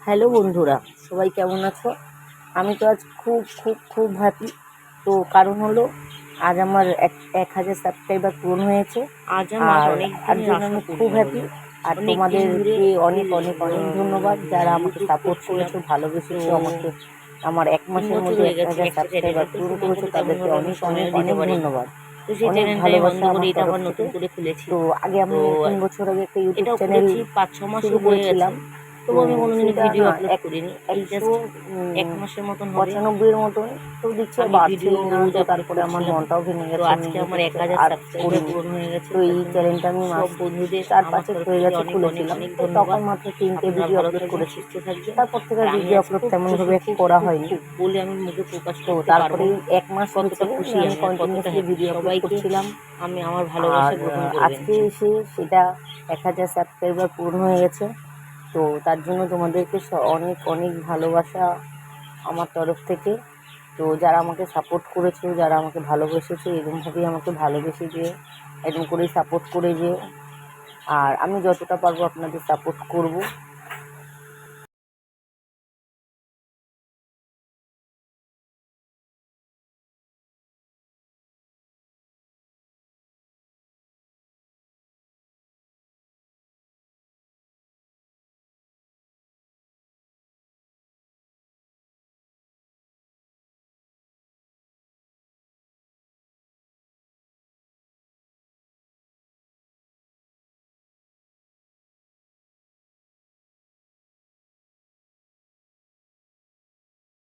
Hello বন্ধুরা, সবাই কেমন আছো? আমি তো আজ খুব হ্যাপি। তো কারণ হলো, আজ আমার 1000 সাবস্ক্রাইবার পূরণ হয়েছে। আজ আমার আর অনেক তার দিনের জন্য আশা আমি পূর্ণ খুব হ্যাপি। হলো। আর অনেক দিন ধরে তোমাদেরকে অনেক আমি অনেক অনেক ধন্যবাদ, যারা আমাকে ইউটিউব সাপোর্ট করছিলাম। করেছো, তো ভালোবেসেছো আমাকে। আমার 1 3 মাসের বছর মধ্যে হয়ে গেছে 1000 একটা চ্যানেলে, সাবস্ক্রাইবার তো পূরণ করেছো, তোমাদেরকে তেমন তাদেরকে ভাবে আমি অনেক অনেক সময়ও দিতে অনেক পারিনি। ধন্যবাদ। তো সেই অনেক চ্যানেলটা আমি বন্ধ ভালোবাসা করে আমার এটা তরফ আবার থেকে। নতুন করে খুলেছি। তো আগে তো আমি 3 বছর আগে একটা ইউটিউব এটাও চ্যানেল খুলেছি 5-6 মাসও শুরু হয়ে গেছে, করেছিলাম। তো তবু আমি কোনোদিনও সেটা ভিডিও না আপলোড করিনি। এই জাস্ট 1 মাসের মতন হবে 95-এর মতন, তো দেখছি আর আমি ভিডিও বাড়ছেই না। রোজ তো আপলোড তারপরে আমার করছিলাম। মনটাও ভেঙে তো গেছে, আমি আজকে আমার ইউটিউব 1000 আর সাবস্ক্রাইবার করিনি। পূরণ হয়ে গেছে। তো তার এই জন্য চ্যানেলটা আমি সব বন্ধুদের আমার 4-5 তরফ হয়ে থেকে গেছে অনেক অনেক খুলেছিলাম। অনেক তো তখন ধন্যবাদ। মাত্র 3টে আপনারা ভিডিও ভালো আপলোড থাকবেন, করেছি। সুস্থ থাকবেন। তারপর থেকে আর আর আমি ভিডিও আছি আপলোড খুব খুশি, তেমনভাবে খুব করা খুব হয়নি। খুব বলে আমি মুখে প্রকাশ তো করতে পারবো তারপরে না 1 মাস হয়েছে কতটা যে খুশি আমি আমি আর কতটা কন্টিনিউয়াসলি হ্যাপি। ভিডিও আপলোড সবাইকে করছিলাম। আমি আমার ভালোবাসা আর গ্রহণ করবেন। আজকে এসে সেটা 1000 সাবস্ক্রাইবার পূর্ণ হয়ে গেছে। তো তার জন্য তোমাদেরকে অনেক অনেক ভালোবাসা আমার তরফ থেকে। তো যারা আমাকে সাপোর্ট করেছো, যারা আমাকে ভালোবেসেছো, এরকমভাবেই আমাকে ভালোবেসে যেও, এরকম করেই সাপোর্ট করে যেও। আর আমি যতটা পারবো আপনাদের সাপোর্ট করব।